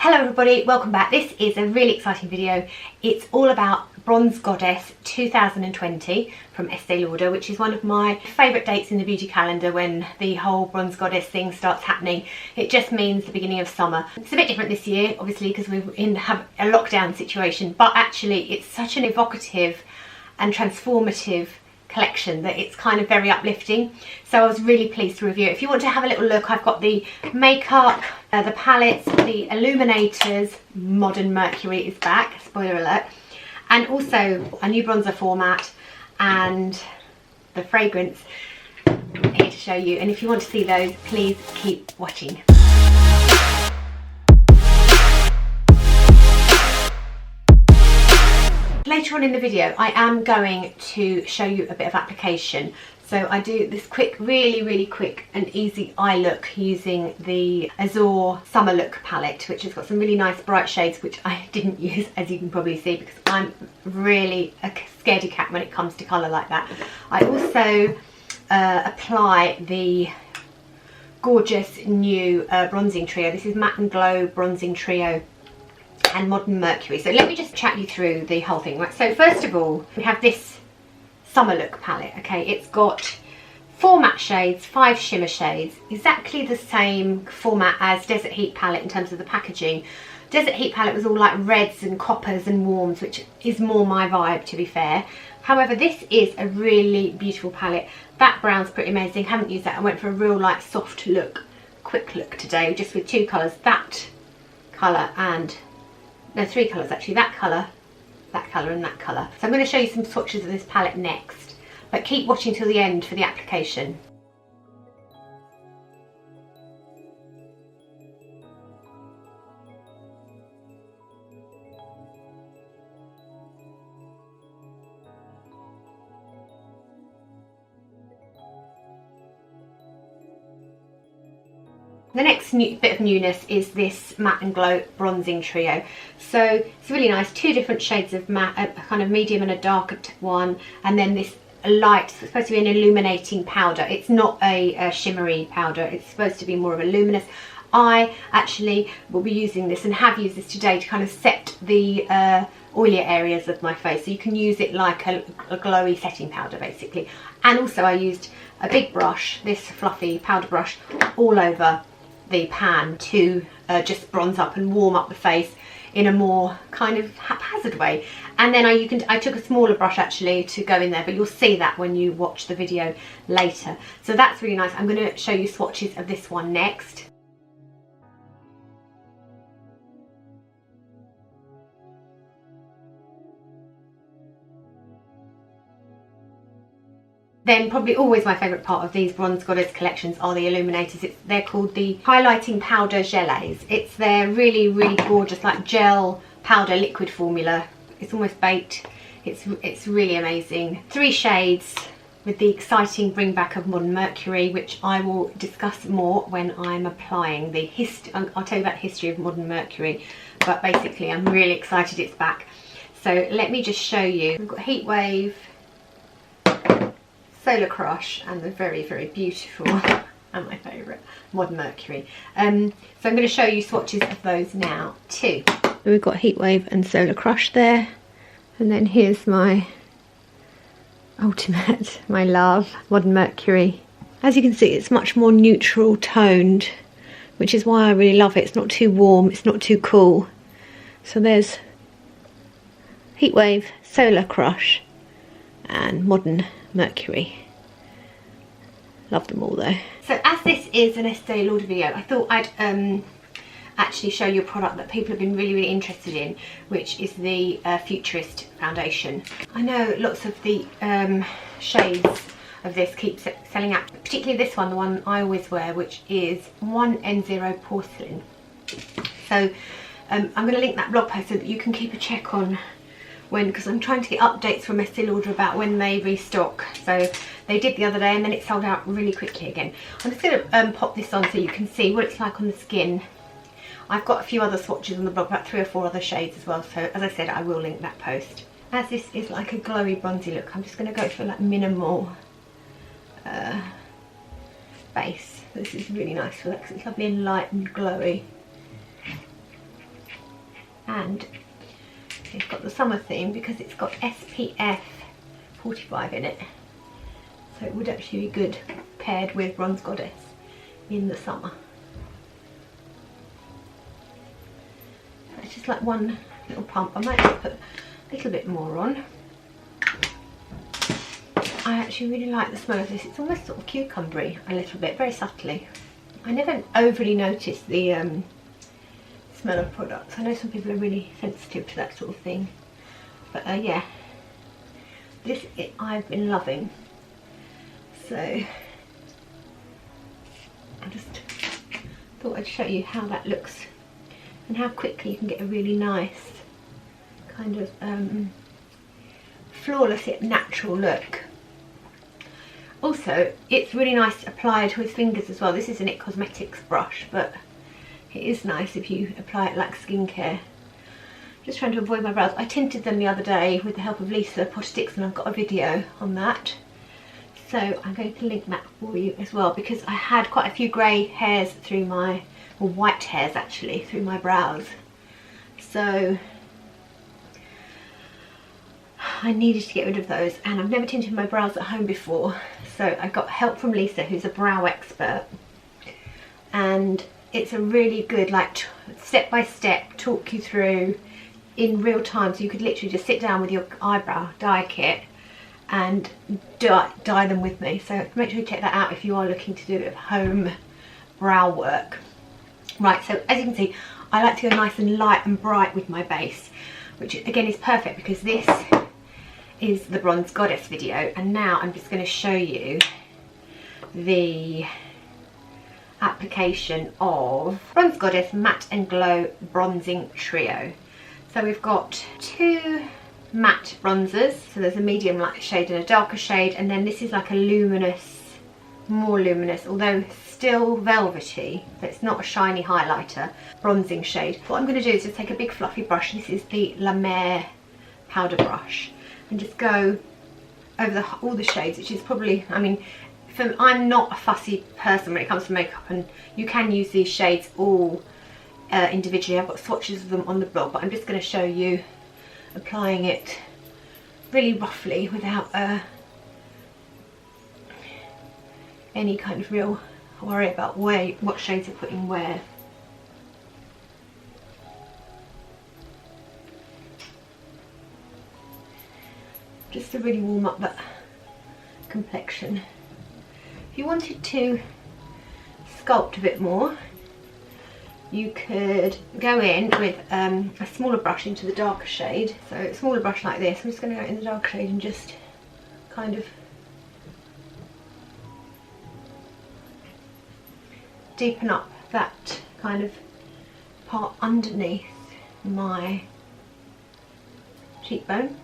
Hello everybody, welcome back. This is a really exciting video. It's all about Bronze Goddess 2020 from Estee Lauder, which is one of my favourite dates in the beauty calendar when the whole Bronze Goddess thing starts happening. It just means the beginning of summer. It's a bit different this year, obviously, because we have a lockdown situation, but actually it's such an evocative and transformative collection that it's kind of very uplifting, so I was really pleased to review it. If you want to have a little look, I've got the makeup, the palettes, the illuminators. Modern Mercury is back, spoiler alert, and also a new bronzer format and the fragrance I'm here to show you. And if you want to see those, please keep watching. Later on in the video I am going to show you a bit of application. So I do this quick, really quick and easy eye look using the Azure Summer Look palette, which has got some really nice bright shades which I didn't use, as you can probably see, because I'm really a scaredy cat when it comes to colour like that. I also apply the gorgeous new bronzing trio. This is Matte and Glow Bronzing Trio and Modern Mercury. So let me just chat you through the whole thing. Right, so first of all, we have this Summer Look palette. Okay, it's got 4 matte shades, 5 shimmer shades, exactly the same format as Desert Heat palette in terms of the packaging. Desert Heat palette was all like reds and coppers and warms, which is more my vibe, to be fair. However, this is a really beautiful palette. That brown's pretty amazing. Haven't used that. I went for a real like soft look, quick look today, just with 2 colours, that colour and no, 3 colours actually, that colour and that colour. So I'm going to show you some swatches of this palette next, but keep watching till the end for the application. The next bit of newness is this Matte and Glow Bronzing Trio. So it's really nice, 2 different shades of matte, a kind of medium and a darker one, and then this light. It's supposed to be an illuminating powder. It's not a shimmery powder, it's supposed to be more of a luminous. I actually will be using this and have used this today to kind of set the oilier areas of my face, so you can use it like a glowy setting powder basically. And also I used a big brush, this fluffy powder brush, all over the pan to just bronze up and warm up the face in a more kind of haphazard way. And then I took a smaller brush actually to go in there, but you'll see that when you watch the video later. So that's really nice. I'm going to show you swatches of this one next. Then probably always my favourite part of these Bronze Goddess collections are the illuminators. They're called the Highlighting Powder Gelées. It's their really gorgeous like gel powder liquid formula. It's almost baked. It's really amazing. 3 shades with the exciting bring back of Modern Mercury, which I will discuss more when I'm applying the I'll tell you about the history of Modern Mercury, but basically I'm really excited it's back. So let me just show you. We've got Heat Wave, Solar Crush, and the very beautiful and my favourite Modern Mercury. So I'm going to show you swatches of those now too. So we've got Heat Wave and Solar Crush there, and then here's my ultimate, my love, Modern Mercury. As you can see, it's much more neutral toned, which is why I really love it. It's not too warm, it's not too cool. So there's Heat Wave, Solar Crush and Modern Mercury. Love them all though. So as this is an Estee Lauder video, I thought I'd actually show you a product that people have been really interested in, which is the Futurist foundation. I know lots of the shades of this keep selling out, particularly this one, the one I always wear, which is 1N0 Porcelain. So I'm going to link that blog post so that you can keep a check on because I'm trying to get updates from Estee Lauder about when they restock. So they did the other day and then it sold out really quickly again. I'm just going to pop this on so you can see what it's like on the skin. I've got a few other swatches on the blog, about 3 or 4 other shades as well, so as I said, I will link that post. As this is like a glowy bronzy look, I'm just going to go for like minimal base. This is really nice for that because it's lovely and light and glowy. and it's got the summer theme because it's got SPF 45 in it, so it would actually be good paired with Bronze Goddess in the summer. It's just like one little pump. I might just put a little bit more on. I actually really like the smell of this. It's almost sort of cucumbery a little bit, very subtly. I never overly notice the smell of products. I know some people are really sensitive to that sort of thing, but yeah, this I've been loving. So I just thought I'd show you how that looks and how quickly you can get a really nice kind of flawless yet natural look. Also, it's really nice applied with fingers as well. This is an IT Cosmetics brush, but it is nice if you apply it like skincare. Just trying to avoid my brows. I tinted them the other day with the help of Lisa Potterstix, and I've got a video on that. So I'm going to link that for you as well, because I had quite a few grey hairs through my, or white hairs actually, through my brows. So I needed to get rid of those, and I've never tinted my brows at home before, so I got help from Lisa, who's a brow expert, and it's a really good like step by step talk you through in real time, so you could literally just sit down with your eyebrow dye kit and dye them with me. So make sure you check that out if you are looking to do a bit of home brow work. Right, so as you can see, I like to go nice and light and bright with my base, which again is perfect because this is the Bronze Goddess video, and now I'm just going to show you the application of Bronze Goddess Matte and Glow Bronzing Trio. So we've got two matte bronzers, so there's a medium light shade and a darker shade, and then this is like a luminous, more luminous, although still velvety, so it's not a shiny highlighter, bronzing shade. What I'm going to do is just take a big fluffy brush, this is the La Mer powder brush, and just go over all the shades, which is probably, I mean, I'm not a fussy person when it comes to makeup, and you can use these shades all individually. I've got swatches of them on the blog, but I'm just going to show you applying it really roughly without any kind of real worry about what shades are putting where. Just to really warm up that complexion. If you wanted to sculpt a bit more, you could go in with a smaller brush into the darker shade. So a smaller brush like this, I'm just going to go in the darker shade and just kind of deepen up that kind of part underneath my cheekbone.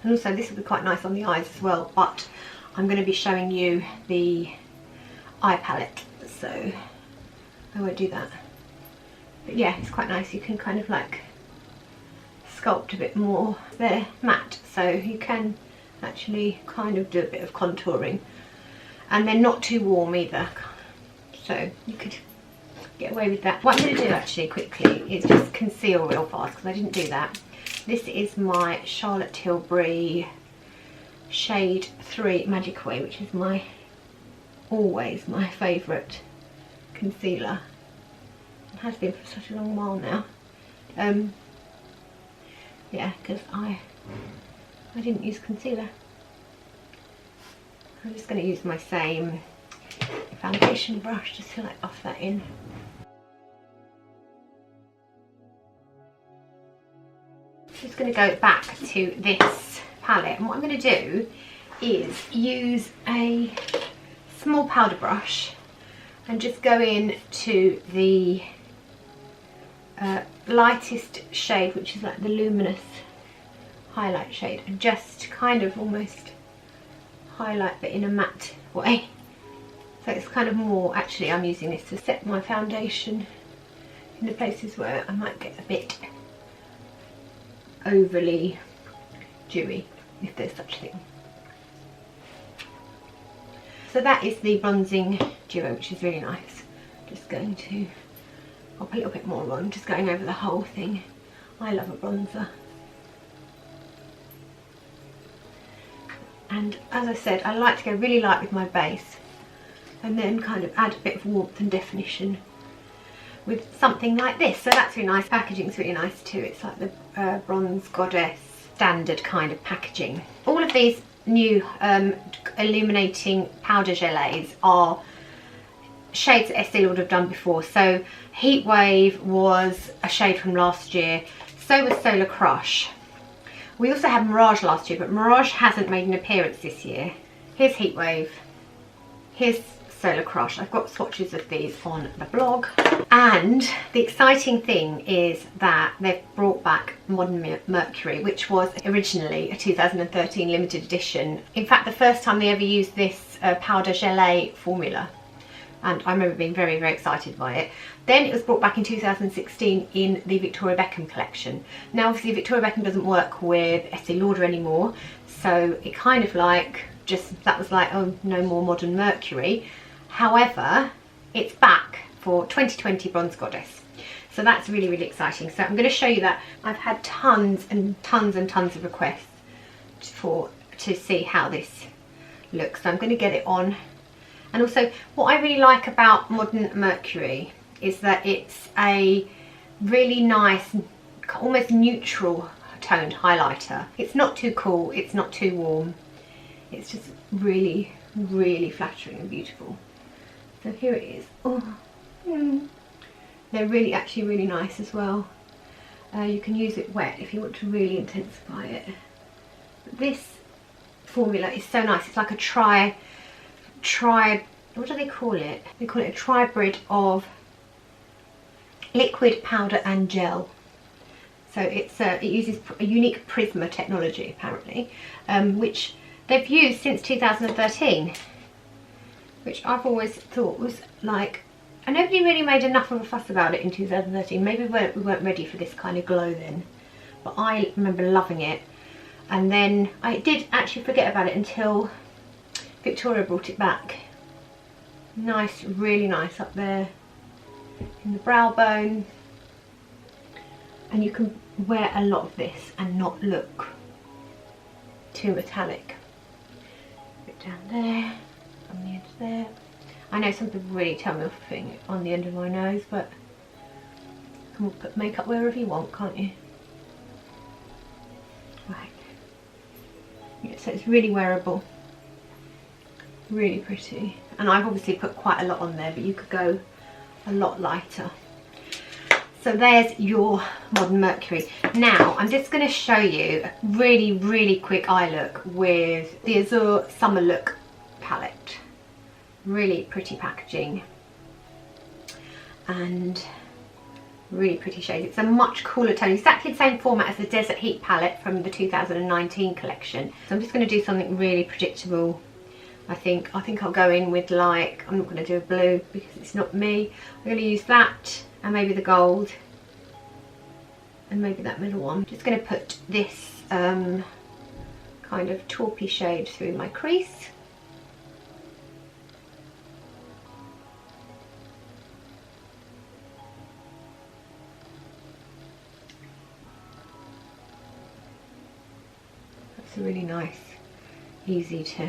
And also this will be quite nice on the eyes as well, but I'm going to be showing you the eye palette, so I won't do that. But yeah, it's quite nice. You can kind of like sculpt a bit more. They're matte, so you can actually kind of do a bit of contouring, and they're not too warm either, so you could get away with that. What I'm going to do actually quickly is just conceal real fast, because I didn't do that. This is my Charlotte Tilbury shade 3 Magic Away, which is always my favourite concealer. It has been for such a long while now. Yeah, because I didn't use concealer. I'm just going to use my same foundation brush just to like buff that in. Just going to go back to this palette, and what I'm going to do is use a small powder brush and just go in to the lightest shade, which is like the luminous highlight shade, and just kind of almost highlight but in a matte way. So it's kind of more, actually I'm using this to set my foundation in the places where I might get a bit overly dewy, if there's such a thing. So that is the bronzing duo, which is really nice. Just going to I'll put a little bit more on, just going over the whole thing. I love a bronzer. And as I said, I like to go really light with my base and then kind of add a bit of warmth and definition with something like this. So that's really nice. Packaging's really nice too. It's like the Bronze Goddess standard kind of packaging. All of these new illuminating powder gelées are shades that Estee Lauder have done before. So Heat Wave was a shade from last year, so was Solar Crush. We also had Mirage last year, but Mirage hasn't made an appearance this year. Here's Heat Wave, here's Solar Crush. I've got swatches of these on the blog. And the exciting thing is that they've brought back Modern Mercury, which was originally a 2013 limited edition. In fact, the first time they ever used this powder gelée formula. And I remember being very, very excited by it. Then it was brought back in 2016 in the Victoria Beckham collection. Now obviously Victoria Beckham doesn't work with Estee Lauder anymore, so it kind of like that was like, oh, no more Modern Mercury. However, it's back for 2020 Bronze Goddess. So that's really, really exciting. So I'm going to show you that. I've had tons and tons and tons of requests to see how this looks. So I'm going to get it on. And also, what I really like about Modern Mercury is that it's a really nice, almost neutral toned highlighter. It's not too cool, it's not too warm. It's just really, really flattering and beautiful. So here it is. Oh, they're really, actually really nice as well. You can use it wet if you want to really intensify it. But this formula is so nice. It's like a what do they call it? They call it a tribrid of liquid, powder and gel. So it uses a unique Prisma technology apparently, which they've used since 2013, which I've always thought was like, and nobody really made enough of a fuss about it in 2013. Maybe we weren't ready for this kind of glow then, but I remember loving it. And then I did actually forget about it until Victoria brought it back. Nice, really nice up there in the brow bone. And you can wear a lot of this and not look too metallic. A bit down there, on the edge there. I know some people really tell me off for putting it on the end of my nose, but you can put makeup wherever you want, can't you? Right. Yeah, so it's really wearable. Really pretty. And I've obviously put quite a lot on there, but you could go a lot lighter. So there's your Modern Mercury. Now I'm just going to show you a really, really quick eye look with the Azure Summer Look palette. Really pretty packaging and really pretty shades. It's a much cooler tone, exactly the same format as the Desert Heat palette from the 2019 collection. So I'm just going to do something really predictable. I think I'll go in with, like, I'm not going to do a blue because it's not me. I'm going to use that and maybe the gold and maybe that middle one. I'm just going to put this kind of taupey shade through my crease. That's really nice, easy to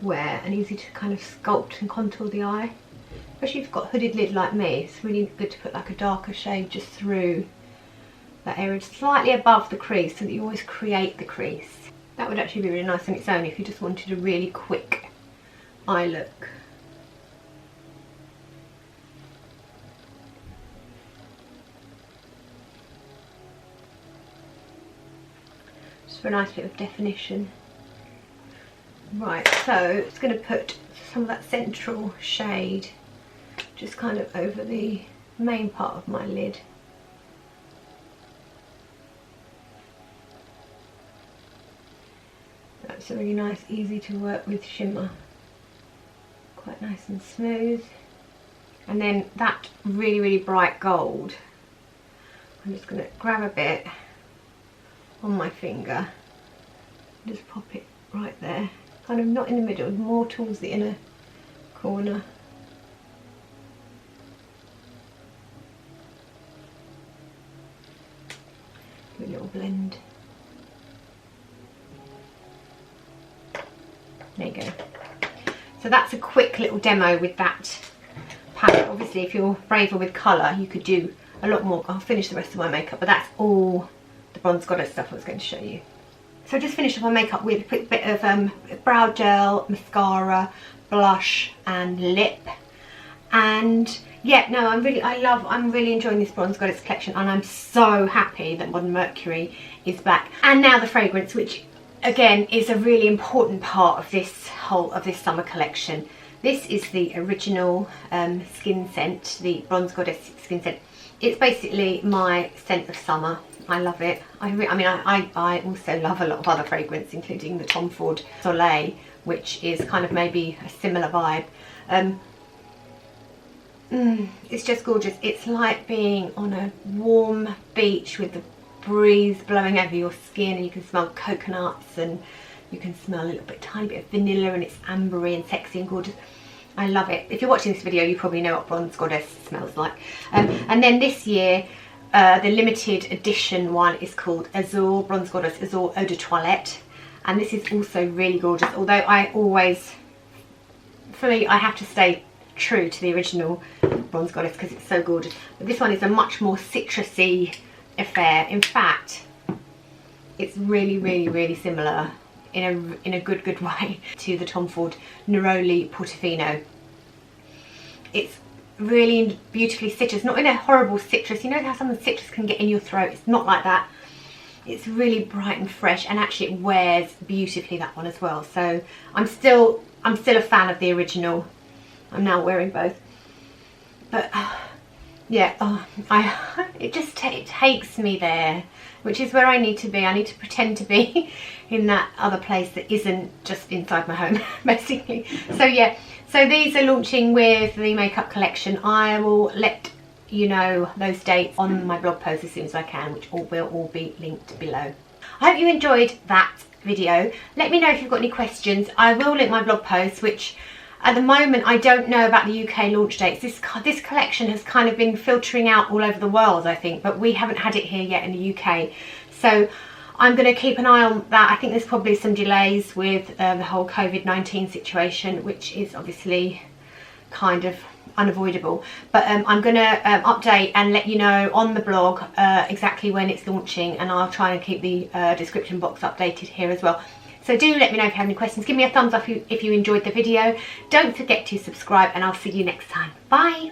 wear and easy to kind of sculpt and contour the eye. Especially if you've got a hooded lid like me, it's really good to put like a darker shade just through that area, slightly above the crease, so that you always create the crease. That would actually be really nice on its own if you just wanted a really quick eye look. Just for a nice bit of definition. Right, so it's going to put some of that central shade just kind of over the main part of my lid. That's a really nice, easy to work with shimmer. Quite nice and smooth. And then that really, really bright gold, I'm just going to grab a bit on my finger and just pop it right there. Kind of not in the middle, more towards the inner corner. Do a little blend. There you go. So that's a quick little demo with that palette. Obviously, if you're braver with colour, you could do a lot more. I'll finish the rest of my makeup, but that's all the Bronze Goddess stuff I was going to show you. So I just finished off my makeup with a quick bit of brow gel, mascara, blush and lip. And yeah, no, I'm really enjoying this Bronze Goddess collection, and I'm so happy that Modern Mercury is back. And now the fragrance, which again is a really important part of this summer collection. This is the original skin scent, the Bronze Goddess skin scent. It's basically my scent of summer. I love it. I also love a lot of other fragrance, including the Tom Ford Soleil, which is kind of maybe a similar vibe. It's just gorgeous. It's like being on a warm beach with the breeze blowing over your skin, and you can smell coconuts, and you can smell a little bit, tiny bit of vanilla, and it's ambery and sexy and gorgeous. I love it. If you're watching this video, you probably know what Bronze Goddess smells like. And then this year, the limited edition one is called Azure, Bronze Goddess Azure Eau de Toilette. And this is also really gorgeous, although I always, for me, I have to stay true to the original Bronze Goddess because it's so gorgeous. But this one is a much more citrusy affair. In fact, it's really similar in a good way to the Tom Ford Neroli Portofino. It's really beautifully citrus, not in a horrible citrus. You know how some of the citrus can get in your throat? It's not like that. It's really bright and fresh, and actually it wears beautifully, that one as well. So I'm still a fan of the original. I'm now wearing both, but yeah, it takes me there, which is where I need to be. I need to pretend to be in that other place that isn't just inside my home, basically. So yeah, so these are launching with the makeup collection. I will let you know those dates on my blog post as soon as I can, which will all be linked below. I hope you enjoyed that video. Let me know if you've got any questions. I will link my blog post, which at the moment I don't know about the UK launch dates. This collection has kind of been filtering out all over the world, I think, but we haven't had it here yet in the UK. So I'm going to keep an eye on that. I think there's probably some delays with the whole COVID-19 situation, which is obviously kind of unavoidable. But I'm going to update and let you know on the blog exactly when it's launching, and I'll try and keep the description box updated here as well. So do let me know if you have any questions. Give me a thumbs up if you enjoyed the video. Don't forget to subscribe, and I'll see you next time. Bye!